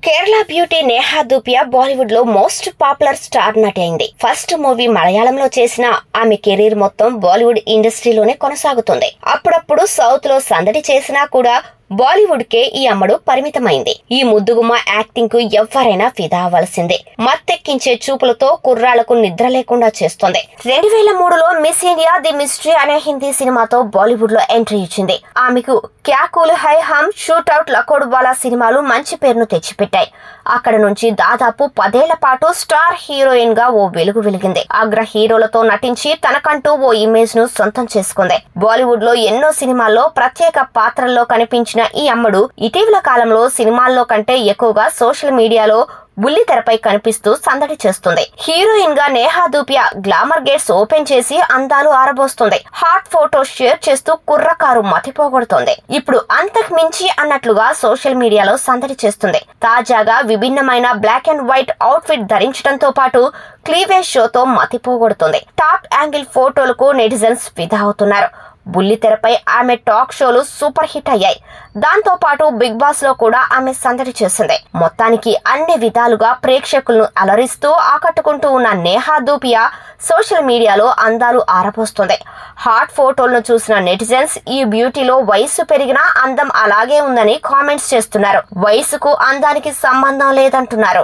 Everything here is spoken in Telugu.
కేరళ బ్యూటీ నేహా ధూపియా బాలీవుడ్ లో మోస్ట్ పాపులర్ స్టార్ నటి అయింది. ఫస్ట్ మూవీ మలయాళంలో చేసిన ఆమె కెరీర్ మొత్తం బాలీవుడ్ ఇండస్ట్రీలోనే కొనసాగుతుంది. అప్పుడప్పుడు సౌత్ లో సందడి చేసినా కూడా బాలీవుడ్ కే ఈ అమ్మడు పరిమితమైంది. ఈ ముద్దుగుమ్మ యాక్టింగ్ కు ఎవ్వరైనా ఫిదా అవ్వాల్సిందే. మత్తెక్కించే చూపులతో కుర్రాళ్లకు నిద్ర లేకుండా చేస్తోంది. 2003లో మిస్ ఇండియా ది మిస్టరీ అనే హిందీ సినిమాతో బాలీవుడ్ లో ఎంట్రీ ఇచ్చింది. ఆమెకు క్యా కూల్ హై హమ్, షూట్అవుట్, లకోడ్వాలా సినిమాలు మంచి పేరును తెచ్చిపెట్టాయి. అక్కడ నుంచి దాదాపు 10 ఏళ్ల పాటు స్టార్ హీరోయిన్ గా ఓ వెలుగు వెలిగింది. అగ్ర హీరోలతో నటించి తనకంటూ ఓ ఇమేజ్ ను సొంతం చేసుకుంది. బాలీవుడ్ లో ఎన్నో సినిమాల్లో ప్రత్యేక పాత్రల్లో కనిపించిన ఈ అమ్మడు ఇటీవల కాలంలో సినిమాల్లో కంటే ఎక్కువగా సోషల్ మీడియాలో బుల్లితెరపై కనిపిస్తూ సందడి చేస్తుంది. హీరోయిన్ గా Neha Dhupia glamour gates open చేసి అందాలు ఆరబోస్తుంది. హాట్ ఫోటోస్ షేర్ చేస్తూ కుర్రకారు మతిపోగొడుతోంది. ఇప్పుడు అంతకు మించి అన్నట్లుగా సోషల్ మీడియాలో సందడి చేస్తుంది. తాజాగా విభిన్నమైన black and white outfit ధరించడంతో పాటు క్లీవేజ్ షోతో మతిపోగొడుతుంది. టాప్ యాంగిల్ ఫోటోలకు నెటిజన్స్ ఫిదా అవుతున్నారు. బుల్లితెరపై ఆమె టాక్ షోలు సూపర్ హిట్ అయ్యాయి. దాంతో పాటు బిగ్ బాస్ లో కూడా ఆమె సందడి చేసింది. మొత్తానికి అన్ని విధాలుగా ప్రేక్షకులను అలరిస్తూ ఆకట్టుకుంటూ ఉన్న నేహా ధూపియా సోషల్ మీడియాలో అందాలు ఆరబోస్తుంది. హాట్ ఫోటోలను చూసిన నెటిజన్స్ ఈ బ్యూటీలో వయసు పెరిగినా అందం అలాగే ఉందని కామెంట్స్ చేస్తున్నారు. వయసుకు అందానికి సంబంధం లేదంటున్నారు.